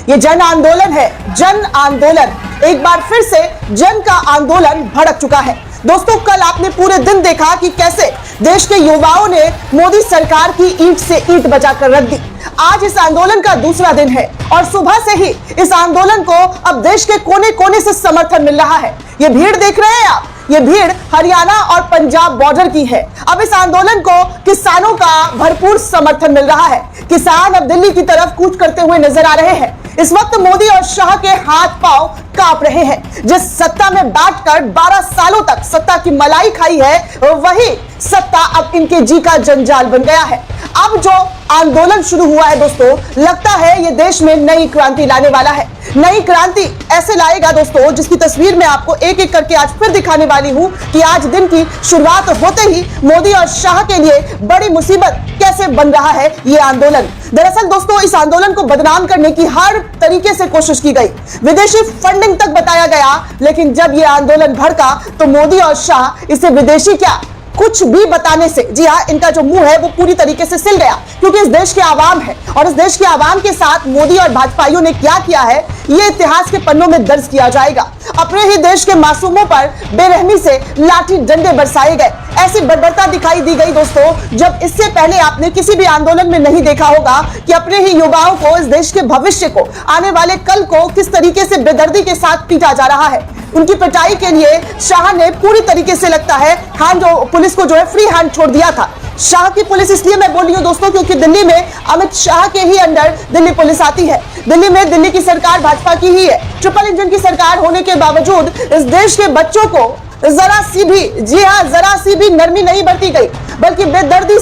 ये जन आंदोलन है, जन आंदोलन। एक बार फिर से जन का आंदोलन भड़क चुका है। दोस्तों, कल आपने पूरे दिन देखा कि कैसे देश के युवाओं ने मोदी सरकार की ईंट से ईंट बजाकर रख दी। आज इस आंदोलन का दूसरा दिन है और सुबह से ही इस आंदोलन को अब देश के कोने कोने से समर्थन मिल रहा है। ये भीड़ देख रहे हैं आप, ये भीड़ हरियाणा और पंजाब बॉर्डर की है। अब इस आंदोलन को किसानों का भरपूर समर्थन मिल रहा है। किसान अब दिल्ली की तरफ कूच करते हुए नजर आ रहे हैं। इस वक्त मोदी और शाह के हाथ पांव कांप रहे हैं। जिस सत्ता में बैठकर 12 सालों तक सत्ता की मलाई खाई है, वही सत्ता अब इनके जी का जंजाल बन गया है। अब जो आंदोलन शुरू हुआ है दोस्तों, लगता है ये देश में नई क्रांति लाने वाला है। नई क्रांति ऐसे लाएगा दोस्तों, जिसकी तस्वीर मैं आपको एक एक करके आज फिर दिखाने वाली हूं कि आज दिन की शुरुआत होते ही मोदी और शाह के लिए बड़ी मुसीबत कैसे बन रहा है ये आंदोलन। दरअसल दोस्तों, इस आंदोलन को बदनाम करने की हर तरीके से कोशिश की गई, विदेशी फंडिंग तक बताया गया, लेकिन जब ये आंदोलन भड़का तो मोदी और शाह इसे विदेशी क्या कुछ भी बताने से, जी हाँ, इनका जो मुंह है वो पूरी तरीके से सिल गया। क्योंकि इस देश के आवाम है और इस देश के आवाम के साथ मोदी और भाजपाइयों ने क्या किया है ये इतिहास के पन्नों में दर्ज किया जाएगा। अपने ही देश के मासूमों पर बेरहमी से लाठी डंडे बरसाए गए। ऐसी बर्बरता दिखाई दी गई दोस्तों, जब इससे पहले आपने किसी भी आंदोलन में नहीं देखा होगा कि अपने ही युवाओं को, इस देश के भविष्य को, आने वाले कल को किस तरीके से बेदर्दी के साथ पीटा जा रहा है। उनकी पिटाई के लिए शाह ने पूरी तरीके से लगता है पुलिस को जो है फ्री हैंड छोड़ दिया था। शाह की पुलिस इसलिए मैं बोल रही हूँ दोस्तों, क्योंकि दिल्ली में अमित शाह के ही अंडर दिल्ली पुलिस आती है। दिल्ली में दिल्ली की सरकार भाजपा की ही है। ट्रिपल इंजन की सरकार होने के बावजूद इस देश के बच्चों को जरा सी भी, जी हाँ, जरा सी भी नरमी नहीं बरती गई, बल्कि बेदर्दी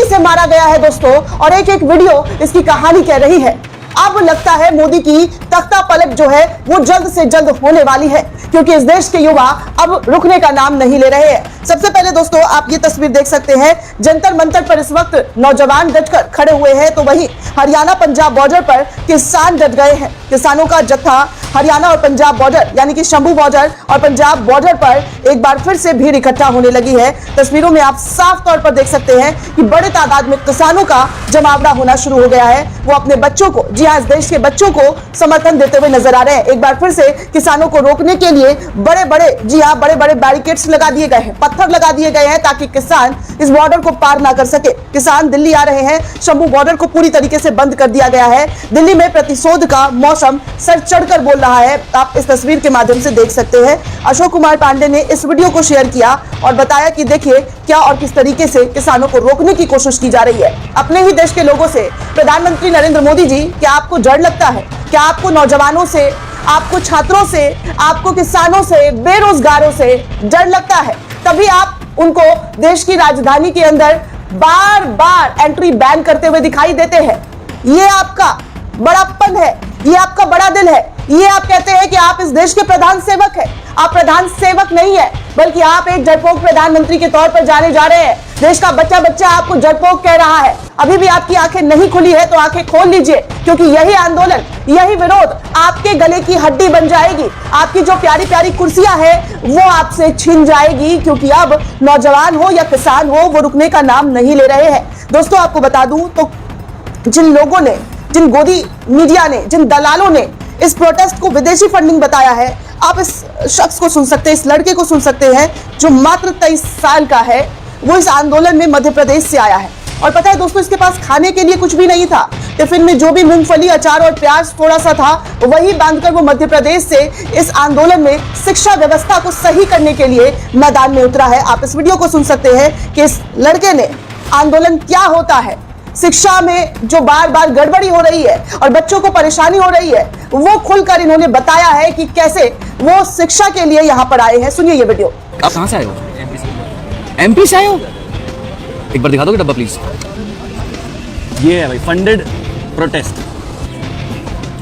से मारा गया है दोस्तों। और एक एक वीडियो इसकी कहानी कह रही है। अब लगता है मोदी की तख्ता पलट जो है वो जल्द से जल्द होने वाली है, क्योंकि इस देश के युवा अब रुकने का नाम नहीं ले रहे हैं। सबसे पहले दोस्तों, आप ये तस्वीर देख सकते हैं, जंतर मंतर पर इस वक्त नौजवान डटकर खड़े हुए हैं, तो वहीं हरियाणा पंजाब बॉर्डर पर किसान डट गए हैं। किसानों का जत्था हरियाणा और पंजाब बॉर्डर यानी कि शंभू बॉर्डर और पंजाब बॉर्डर पर एक बार फिर से भीड़ इकट्ठा होने लगी है। तस्वीरों में आप साफ तौर पर देख सकते हैं कि बड़े तादाद में किसानों का जमावड़ा होना शुरू हो गया है। वो अपने बच्चों को, जी हाँ, इस देश के बच्चों को समर्थन देते हुए नजर आ रहे हैं। एक बार फिर से किसानों को रोकने के लिए बड़े बड़े, जी हाँ, बड़े बड़े बैरिकेड्स लगा दिए गए हैं, पत्थर लगा दिए गए हैं, ताकि किसान इस बॉर्डर को पार ना कर सके। किसान दिल्ली आ रहे हैं, शंभू बॉर्डर को पूरी तरीके से बंद कर दिया गया है। दिल्ली में प्रतिशोध का मौसम सर चढ़कर बोल रहा है। आप इस तस्वीर के माध्यम से देख सकते हैं। अशोक कुमार पांडे ने इस वीडियो को शेयर किया और बताया कि देखिए क्या और किस तरीके से किसानों को रोकने की कोशिश की जा रही है। अपने ही देश के लोगों से प्रधानमंत्री नरेंद्र मोदी जी, क्या आपको डर लगता है? क्या आपको नौजवानों से, आपको छात्रों से, आपको किसानों से, बेरोजगारों से डर लगता है? तभी आप उनको देश की राजधानी के अंदर बार बार एंट्री बैन करते हुए दिखाई देते हैं। ये आपका बड़ापन है, ये आपका बड़ा दिल है। ये आप कहते हैं कि आप इस देश के प्रधान सेवक हैं। आप प्रधान सेवक नहीं है, बल्कि आप एक डरपोक प्रधानमंत्री के तौर पर जाने जा रहे हैं। देश का बच्चा बच्चा आपको डरपोक कह रहा है। अभी भी आपकी आंखें नहीं खुली है तो आंखें खोल लीजिए, क्योंकि यही आंदोलन, यही विरोध आपके गले की हड्डी बन जाएगी। आपकी जो प्यारी प्यारी कुर्सियां हैं वो आपसे छिन जाएगी, क्योंकि अब नौजवान हो या किसान हो, वो रुकने का नाम नहीं ले रहे हैं। दोस्तों, आपको बता दूं तो जिन लोगों ने, जिन गोदी मीडिया ने, जिन दलालों ने इस प्रोटेस्ट को विदेशी फंडिंग बताया है, आप इस शख्स को सुन सकते हैं, इस लड़के को सुन सकते हैं जो मात्र 23 साल का है। वो इस आंदोलन में मध्य प्रदेश से आया है और पता है दोस्तों, इसके पास खाने के लिए कुछ भी नहीं था। टिफिन में जो भी मूंगफली, अचार और प्याज थोड़ा सा था, वही बांधकर वो मध्य प्रदेश से इस आंदोलन में शिक्षा व्यवस्था को सही करने के लिए मैदान में उतरा है। आप इस वीडियो को सुन सकते हैं कि इस लड़के ने आंदोलन क्या होता है, शिक्षा में जो बार बार गड़बड़ी हो रही है और बच्चों को परेशानी हो रही है, वो खुलकर इन्होंने बताया है कि कैसे वो शिक्षा के लिए यहाँ पर आए हैं। सुनिए ये वीडियो। आप कहाँ से आए हो? एमपी से आए हो? एक बार दिखा दोगे डब्बा प्लीज? ये है भाई फंडेड प्रोटेस्ट।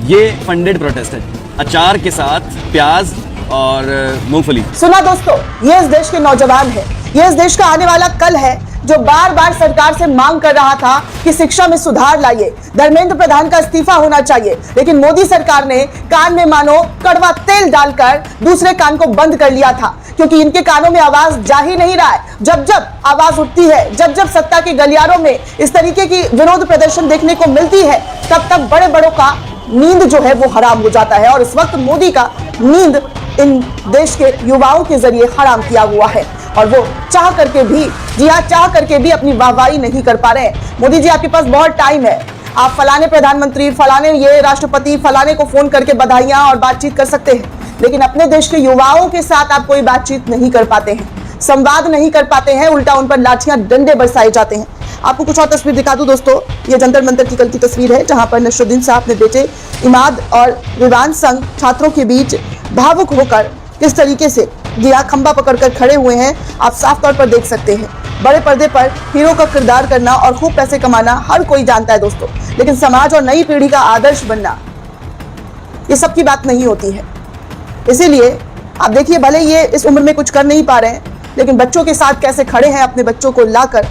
ये फंडेड प्रोटेस्ट है, अचार के साथ प्याज और मूंगफली। सुना दोस्तों, ये इस देश के नौजवान है, ये इस देश का आने वाला कल है, जो बार बार सरकार से मांग कर रहा था कि शिक्षा में सुधार लाइए, धर्मेंद्र प्रधान का इस्तीफा होना चाहिए। लेकिन मोदी सरकार ने कान में मानो कड़वा तेल डालकर दूसरे कान को बंद कर लिया था, क्योंकि इनके कानों में आवाज जा ही नहीं रहा है। जब जब आवाज उठती है, जब जब सत्ता के गलियारों में इस तरीके की विरोध प्रदर्शन देखने को मिलती है, तब तब बड़े बड़ों का नींद जो है वो हराम हो जाता है। और इस वक्त मोदी का नींद इन देश के युवाओं के जरिए हराम किया हुआ है और वो चाह करके भी, जी हाँ, चाह करके भी अपनी वाहवाही नहीं कर पा रहे हैं। मोदी जी, आपके पास बहुत टाइम है, आप फलाने प्रधानमंत्री, फलाने ये राष्ट्रपति, फलाने को फोन करके बधाइयां और बातचीत कर सकते हैं, लेकिन अपने देश के युवाओं के साथ आप कोई बातचीत नहीं कर पाते हैं, संवाद नहीं कर पाते हैं, उल्टा उन पर लाठियां डंडे बरसाए जाते हैं। आपको कुछ और तस्वीर दिखा दूं दोस्तों, ये जंतर मंतर की कल की तस्वीर है जहां पर नसरुद्दीन साहब अपने बेटे इमाद और विवान संघ छात्रों के बीच भावुक होकर किस तरीके से गिरा खंबा पकड़कर खड़े हुए हैं, आप साफ तौर पर देख सकते हैं। बड़े पर्दे पर हीरो का किरदार करना और खूब पैसे कमाना हर कोई जानता है दोस्तों, लेकिन समाज और नई पीढ़ी का आदर्श बनना ये सबकी बात नहीं होती है। इसीलिए आप देखिए, भले ये इस उम्र में कुछ कर नहीं पा रहे हैं, लेकिन बच्चों के साथ कैसे खड़े हैं, अपने बच्चों को लाकर,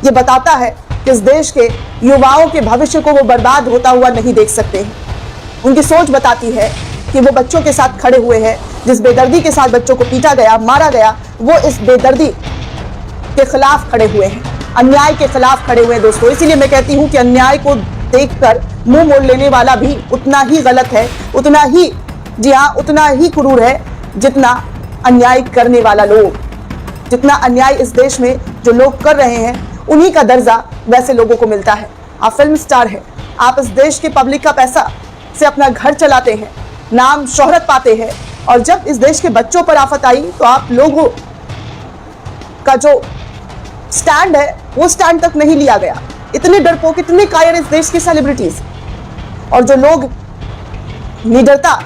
ये बताता है कि इस देश के युवाओं के भविष्य को वो बर्बाद होता हुआ नहीं देख सकते हैं। उनकी सोच बताती है कि वो बच्चों के साथ खड़े हुए हैं। जिस बेदर्दी के साथ बच्चों को पीटा गया, मारा गया, वो इस बेदर्दी के खिलाफ खड़े हुए हैं, अन्याय के खिलाफ खड़े हुए हैं दोस्तों। इसीलिए मैं कहती हूं कि अन्याय को देखकर मुंह मोड़ लेने वाला भी उतना ही गलत है, उतना ही, जी हाँ, उतना ही क्रूर है जितना अन्याय करने वाला लोग। जितना अन्याय इस देश में जो लोग कर रहे हैं, उन्हीं का दर्जा वैसे लोगों को मिलता है। आप फिल्म स्टार हैं, आप इस देश के पब्लिक का पैसा से अपना घर चलाते हैं, नाम शोहरत पाते हैं, और जब इस देश के बच्चों पर आफत आई तो आप लोगों का जो स्टैंड है वो स्टैंड तक नहीं लिया गया। इतने डरपोक, इतने कायर इस देश की सेलिब्रिटीज, और जो लोग निडरता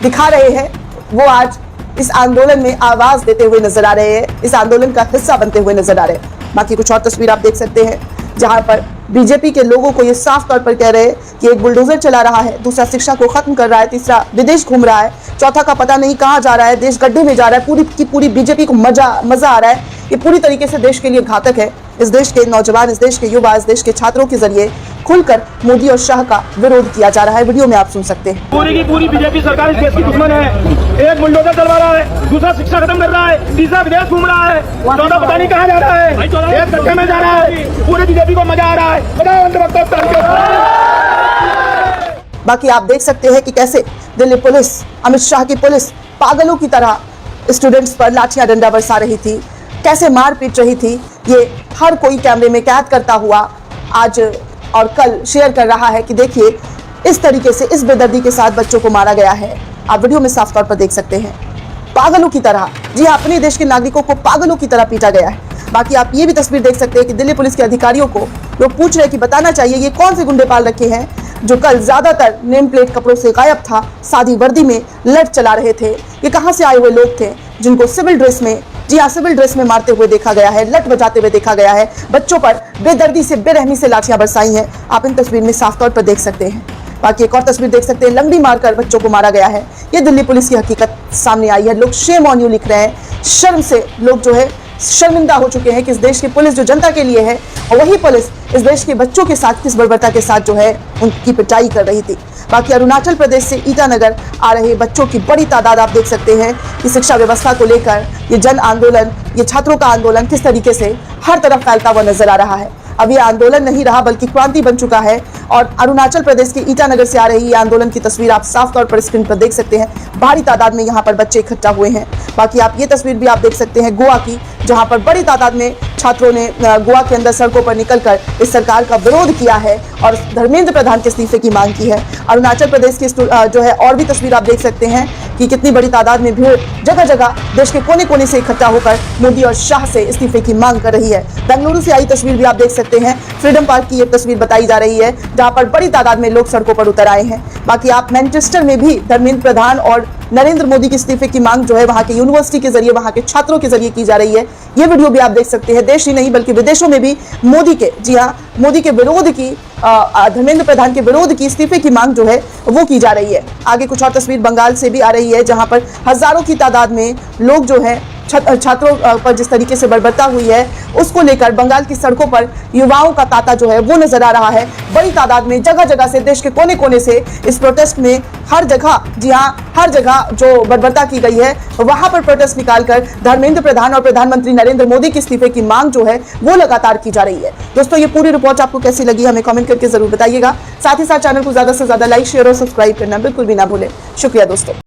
दिखा रहे हैं वो आज इस आंदोलन में आवाज देते हुए नजर आ रहे हैं, इस आंदोलन का हिस्सा बनते हुए नजर आ रहे हैं। बाकी कुछ और तस्वीर आप देख सकते हैं जहां पर बीजेपी के लोगों को ये साफ तौर पर कह रहे हैं कि एक बुलडोजर चला रहा है, दूसरा शिक्षा को खत्म कर रहा है, तीसरा विदेश घूम रहा है, चौथा का पता नहीं कहां जा रहा है, देश गड्ढे में जा रहा है। पूरी की पूरी बीजेपी को मजा आ रहा है। ये पूरी तरीके से देश के लिए घातक है। इस देश के नौजवान, इस देश के युवा, इस देश के छात्रों के जरिए खुलकर मोदी और शाह का विरोध किया जा रहा है। वीडियो में आप सुन सकते हैं। पूरी की पूरी बीजेपी सरकार इस देश की दुश्मन है। एक बुलडोजर चलवा रहा है, दूसरा शिक्षा खत्म कर रहा है, तीसरा विदेश घूम रहा है, चौथा पता नहीं कहाँ जा रहा है, एक गड्ढे में जा रहा है। पूरी बीजेपी को मजा आ रहा है। बाकी आप देख सकते हैं कि कैसे दिल्ली पुलिस, अमित शाह की पुलिस पागलों की तरह स्टूडेंट्स पर लाठियां डंडा बरसा रही थी, कैसे मार पीट रही थी, ये हर कोई कैमरे में कैद करता हुआ आज और कल शेयर कर रहा है कि देखिए इस तरीके से, इस बेदर्दी के साथ बच्चों को मारा गया है। आप वीडियो में साफ तौर पर देख सकते हैं, पागलों की तरह, जी हाँ, अपने देश के नागरिकों को पागलों की तरह पीटा गया है। बाकी आप ये भी तस्वीर देख सकते हैं कि दिल्ली पुलिस के अधिकारियों को लोग पूछ रहे हैं कि बताना चाहिए ये कौन से गुंडे पाल रखे हैं जो कल ज्यादातर नेम प्लेट कपड़ों से गायब था, सादी वर्दी में लट चला रहे थे। ये कहां से आए हुए लोग थे जिनको सिविल ड्रेस में, जी हाँ, सिविल ड्रेस में मारते हुए देखा गया है, लट बजाते हुए देखा गया है, बच्चों पर बेदर्दी से, बेरहमी से लाठियां बरसाई हैं। आप इन तस्वीर में साफ तौर पर देख सकते हैं। बाकी एक और तस्वीर देख सकते हैं, लंगड़ी मारकर बच्चों को मारा गया है। ये दिल्ली पुलिस की हकीकत सामने आई है। लोग शेम ऑन यू लिख रहे हैं, शर्म से लोग जो है शर्मिंदा हो चुके हैं कि इस देश की पुलिस जो जनता के लिए है, और वही पुलिस इस देश के बच्चों के साथ किस बर्बरता के साथ जो है उनकी पिटाई कर रही थी। बाकी अरुणाचल प्रदेश से ईटानगर आ रहे बच्चों की बड़ी तादाद आप देख सकते हैं कि शिक्षा व्यवस्था को लेकर ये जन आंदोलन, ये छात्रों का आंदोलन किस तरीके से हर तरफ फैलता हुआ नजर आ रहा है। अब ये आंदोलन नहीं रहा बल्कि क्रांति बन चुका है, और अरुणाचल प्रदेश के ईटानगर से आ रही ये आंदोलन की तस्वीर आप साफ तौर पर स्क्रीन पर देख सकते हैं। भारी तादाद में यहाँ पर बच्चे इकट्ठा हुए हैं। बाकी आप ये तस्वीर भी आप देख सकते हैं गोवा की, जहाँ पर बड़ी तादाद में छात्रों ने गोवा के अंदर सड़कों पर निकलकर इस सरकार का विरोध किया है और धर्मेंद्र प्रधान के इस्तीफे की मांग की है। अरुणाचल प्रदेश की जो है और भी तस्वीर आप देख सकते हैं कि कितनी बड़ी तादाद में भीड़ जगह जगह देश के कोने कोने से इकट्ठा होकर मोदी और शाह से इस्तीफे की मांग कर रही है। बेंगलुरु से आई तस्वीर भी आप देख सकते हैं, फ्रीडम पार्क की एक तस्वीर बताई जा रही है जहां पर बड़ी तादाद में लोग सड़कों पर उतर आए हैं। बाकी आप मैनचेस्टर में भी धर्मेंद्र प्रधान और नरेंद्र मोदी के इस्तीफे की मांग जो है वहां के यूनिवर्सिटी के जरिए, वहां के छात्रों के जरिए की जा रही है। ये वीडियो भी आप देख सकते हैं। देश ही नहीं बल्कि विदेशों में भी मोदी के, जी हाँ, मोदी के विरोध की, धर्मेंद्र प्रधान के विरोध की इस्तीफे की मांग जो है वो की जा रही है। आगे कुछ और तस्वीर बंगाल से भी आ रही है जहां पर हजारों की तादाद में लोग जो है छात्रों पर जिस तरीके से बर्बरता हुई है, उसको लेकर बंगाल की सड़कों पर युवाओं का तांता जो है वो नजर आ रहा है। बड़ी तादाद में जगह जगह से, देश के कोने कोने से इस प्रोटेस्ट में हर जगह, जी हाँ, हर जगह जो बर्बरता की गई है वहां पर प्रोटेस्ट निकालकर धर्मेंद्र प्रधान और प्रधानमंत्री नरेंद्र मोदी के इस्तीफे की मांग जो है वो लगातार की जा रही है। दोस्तों, ये पूरी रिपोर्ट आपको कैसी लगी हमें कमेंट करके जरूर बताइएगा। साथ ही साथ चैनल को ज्यादा से ज्यादा लाइक, शेयर और सब्सक्राइब करना बिल्कुल भी ना भूलें। शुक्रिया दोस्तों।